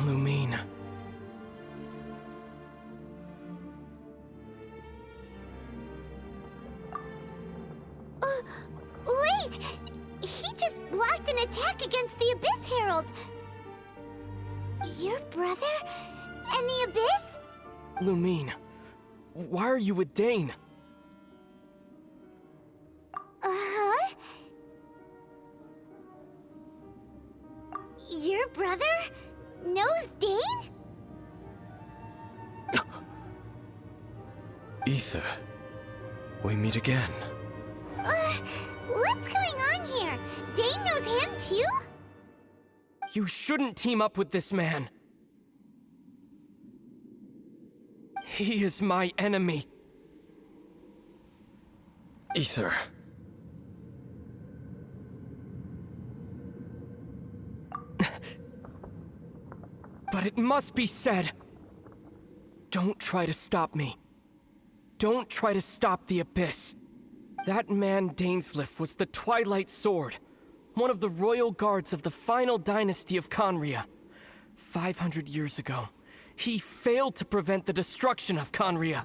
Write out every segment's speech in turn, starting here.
Lumine. Wait! He just blocked an attack against the Abyss Herald! Your brother? And the Abyss? Lumine, why are you with Dane? Uh-huh? Your brother knows Dane? Ether, we meet again. What's going on here? Dane knows him too? You shouldn't team up with this man. He is my enemy. Ether. But it must be said. Don't try to stop me. Don't try to stop the Abyss. That man Dainsleif was the Twilight Sword, one of the royal guards of the final dynasty of Conria. 500 years ago, he failed to prevent the destruction of Conria.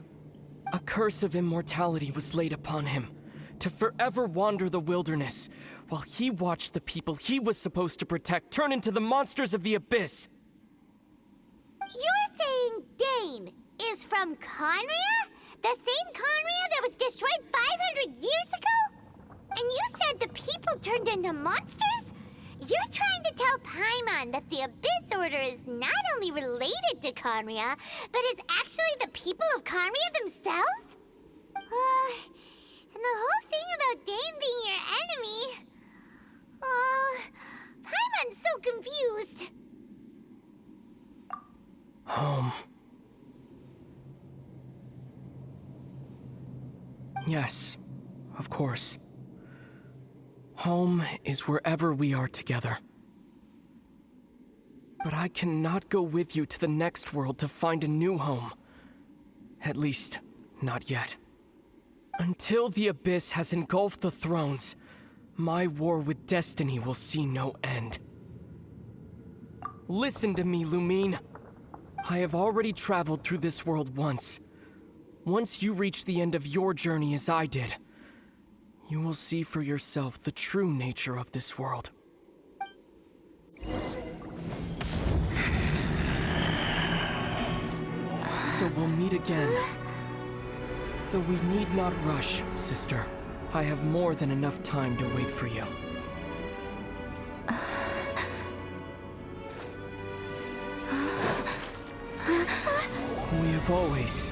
A curse of immortality was laid upon him, to forever wander the wilderness, while he watched the people he was supposed to protect turn into the monsters of the Abyss. You're saying Dane is from Conria? The same Conria that was destroyed 500 years ago? And you said the people turned into monsters? You're trying to tell Paimon that the Abyss Order is not only related to Conria, but is actually the people of Conria themselves? And the whole thing about Dane being your enemy... Paimon's so confused. Home. Yes, of course. Home is wherever we are together. But I cannot go with you to the next world to find a new home. At least, not yet. Until the Abyss has engulfed the thrones, my war with destiny will see no end. Listen to me, Lumine. I have already traveled through this world once. Once you reach the end of your journey as I did, you will see for yourself the true nature of this world. So we'll meet again. Though we need not rush, sister. I have more than enough time to wait for you. We have always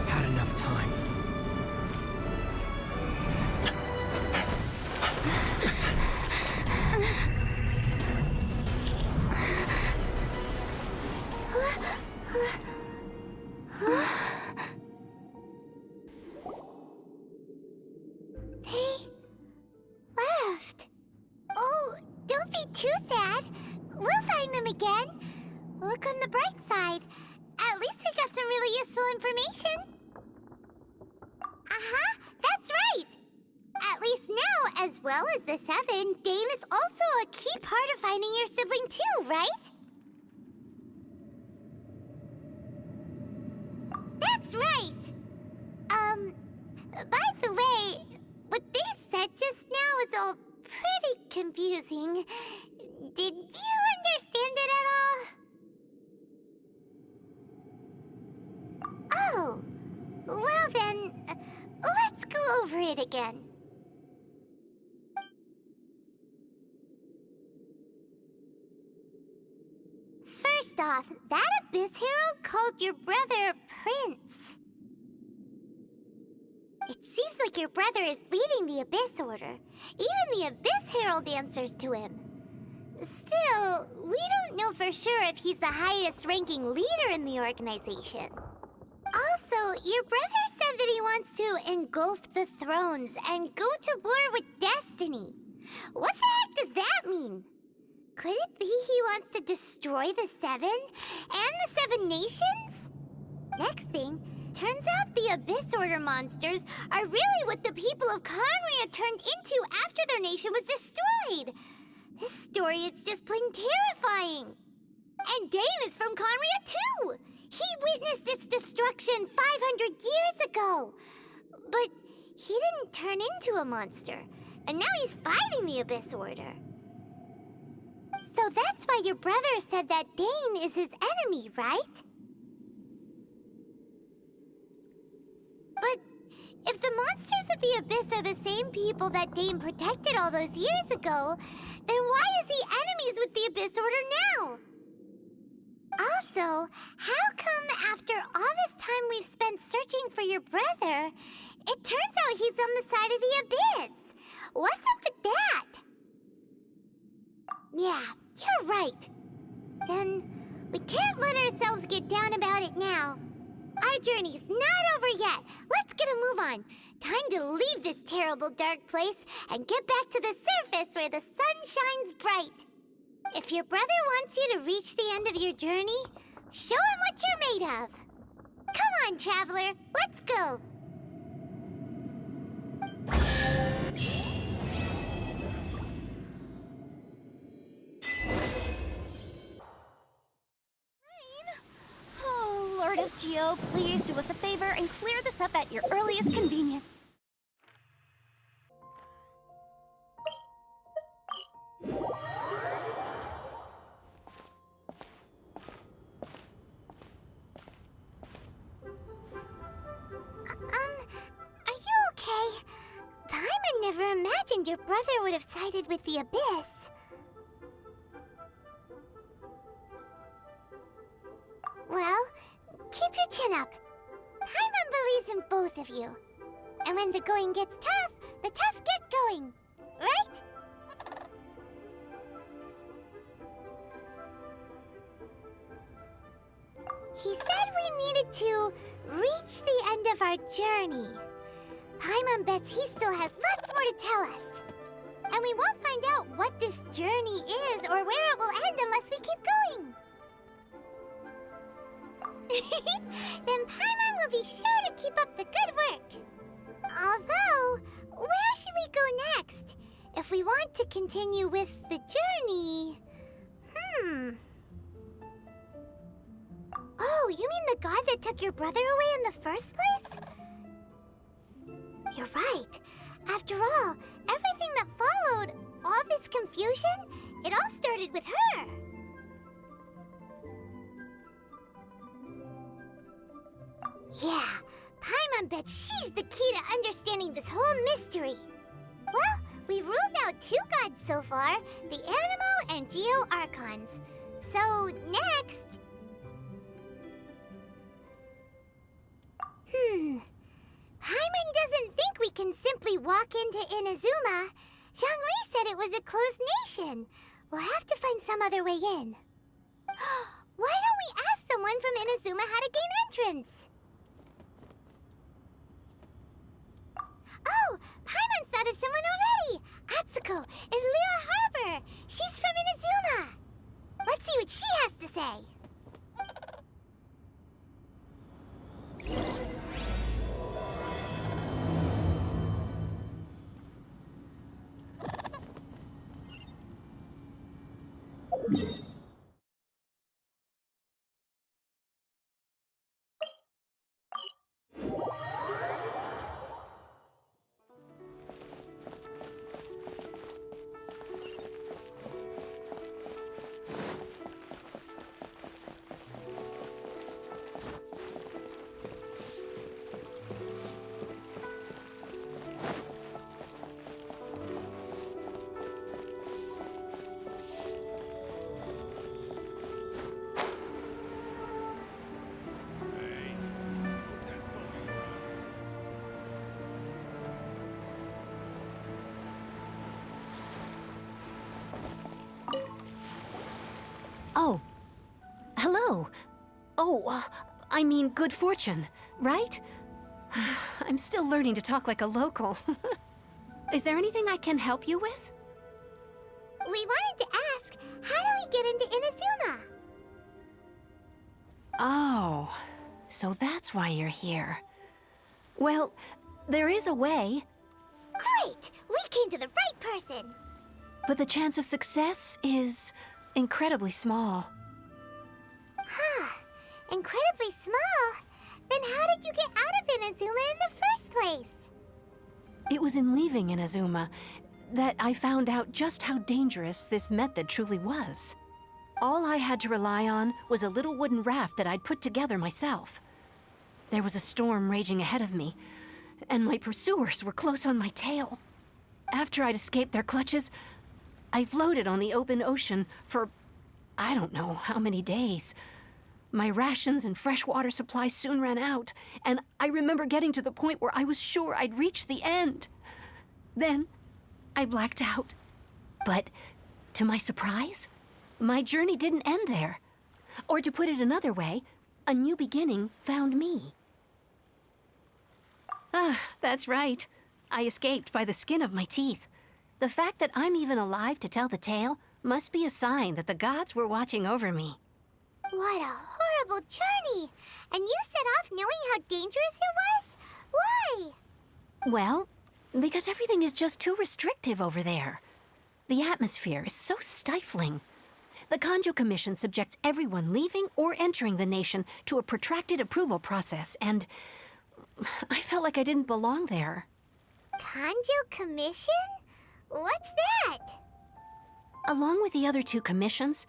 had enough time. They left. Oh, don't be too sad. We'll find them again. Look on the bright side. At least we got some really useful information. That's right. At least now, as well as the Seven, Dane is also a key part of finding your sibling too, right? That's right. By the way, what they said just now is all pretty confusing. Did you understand it at all? Oh, well then, let's go over it again. First off, that Abyss Herald called your brother Prince. It seems like your brother is leading the Abyss Order. Even the Abyss Herald answers to him. Still, we don't know for sure if he's the highest-ranking leader in the organization. Also, your brother said that he wants to engulf the thrones and go to war with destiny. What the heck does that mean? Could it be he wants to destroy the Seven and the Seven Nations? Next thing, turns out the Abyss Order monsters are really what the people of Conria turned into after their nation was destroyed. This story is just plain terrifying. And Dane is from Conria too. He witnessed its destruction 500 years ago. But he didn't turn into a monster. And now he's fighting the Abyss Order. So that's why your brother said that Dane is his enemy, right? But if the monsters of the Abyss are the same people that Dane protected all those years ago, then why is he enemies with the Abyss Order now? Also, how come after all this time we've spent searching for your brother, it turns out he's on the side of the Abyss? What's up with that? Yeah, you're right. Then we can't let ourselves get down about it now. Our journey's not over yet. Let's get a move on. Time to leave this terrible dark place and get back to the surface where the sun shines bright. If your brother wants you to reach the end of your journey, show him what you're made of. Come on, traveler, let's go. Oh, Lord of Geo, please do us a favor and clear this up at your earliest convenience. Are you okay? Paimon never imagined your brother would have sided with the Abyss. Well, keep your chin up. Paimon believes in both of you. And when the going gets tough, the tough get going. Right? He said we needed to reach the end of our journey. Paimon bets he still has lots more to tell us. And we won't find out what this journey is or where it will end unless we keep going. Then Paimon will be sure to keep up the good work. Although, where should we go next? If we want to continue with the journey... Oh, you mean the god that took your brother away in the first place? You're right. After all, everything that followed, all this confusion, it all started with her. Yeah, Paimon bets she's the key to understanding this whole mystery. Well, we've ruled out two gods so far, the Animo and Geo Archons. So, next... Paimon doesn't think we can simply walk into Inazuma. Zhongli said it was a closed nation. We'll have to find some other way in. Why don't we ask someone from Inazuma how to gain entrance? Oh, Paimon's thought of someone already! Atsuko in Liyue Harbor! She's from Inazuma! Let's see what she has to say. Oh, too. Oh, I mean good fortune, right? I'm still learning to talk like a local. Is there anything I can help you with? We wanted to ask, how do we get into Inazuma? Oh, so that's why you're here. Well, there is a way, Great! We came to the right person! but the chance of success is incredibly small. Incredibly small? Then how did you get out of Inazuma in the first place? It was in leaving Inazuma that I found out just how dangerous this method truly was. All I had to rely on was a little wooden raft that I'd put together myself. There was a storm raging ahead of me, and my pursuers were close on my tail. After I'd escaped their clutches, I floated on the open ocean for I don't know how many days. My rations and fresh water supply soon ran out, and I remember getting to the point where I was sure I'd reached the end. Then, I blacked out. But, to my surprise, my journey didn't end there. Or to put it another way, a new beginning found me. That's right. I escaped by the skin of my teeth. The fact that I'm even alive to tell the tale must be a sign that the gods were watching over me. What a horrible journey! And you set off knowing how dangerous it was? Why? Well, because everything is just too restrictive over there. The atmosphere is so stifling. The Kanjo Commission subjects everyone leaving or entering the nation to a protracted approval process, and I felt like I didn't belong there. Kanjo Commission? What's that? Along with the other two commissions,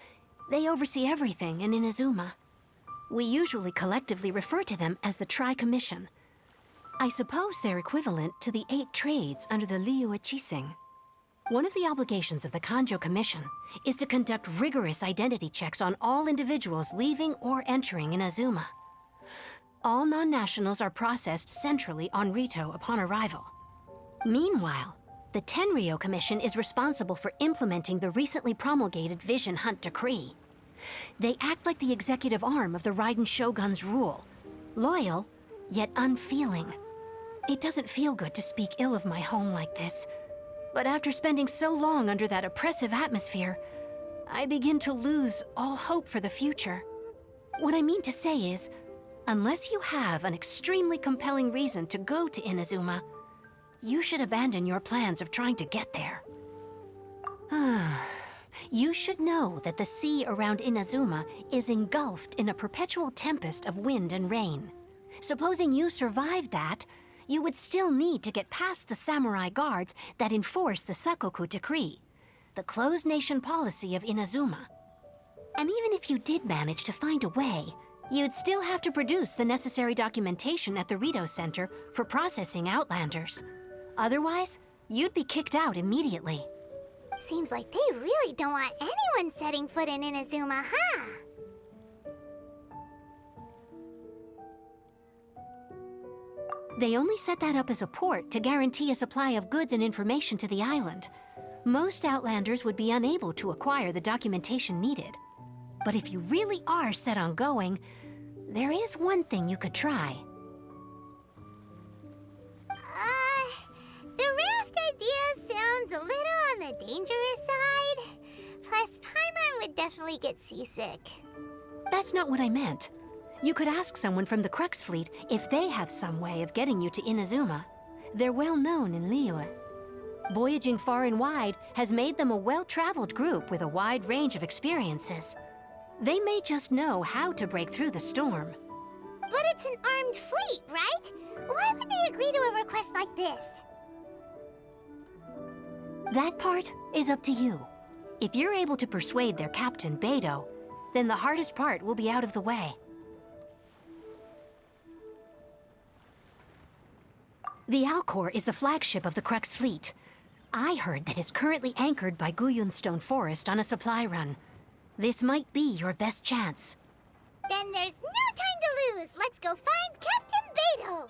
they oversee everything in Inazuma. We usually collectively refer to them as the Tri-Commission. I suppose they're equivalent to the 8 trades under the Liyue Chising. One of the obligations of the Kanjo Commission is to conduct rigorous identity checks on all individuals leaving or entering Inazuma. All non-nationals are processed centrally on Rito upon arrival. Meanwhile, the Tenryo Commission is responsible for implementing the recently promulgated Vision Hunt Decree. They act like the executive arm of the Raiden Shogun's rule. Loyal, yet unfeeling. It doesn't feel good to speak ill of my home like this. But after spending so long under that oppressive atmosphere, I begin to lose all hope for the future. What I mean to say is, unless you have an extremely compelling reason to go to Inazuma, you should abandon your plans of trying to get there. You should know that the sea around Inazuma is engulfed in a perpetual tempest of wind and rain. Supposing you survived that, you would still need to get past the samurai guards that enforce the Sakoku Decree, the closed nation policy of Inazuma. And even if you did manage to find a way, you'd still have to produce the necessary documentation at the Rito Center for processing Outlanders. Otherwise, you'd be kicked out immediately. Seems like they really don't want anyone setting foot in Inazuma, huh? They only set that up as a port to guarantee a supply of goods and information to the island. Most Outlanders would be unable to acquire the documentation needed. But if you really are set on going, there is one thing you could try. The raft idea sounds a little on the dangerous side. Plus, Paimon would definitely get seasick. That's not what I meant. You could ask someone from the Crux Fleet if they have some way of getting you to Inazuma. They're well known in Liyue. Voyaging far and wide has made them a well-traveled group with a wide range of experiences. They may just know how to break through the storm. But it's an armed fleet, right? Why would they agree to a request like this? That part is up to you. If you're able to persuade their captain, Beidou, then the hardest part will be out of the way. The Alcor is the flagship of the Crux Fleet. I heard that it's currently anchored by Guyunstone Forest on a supply run. This might be your best chance. Then there's no time to lose. Let's go find Captain Beidou.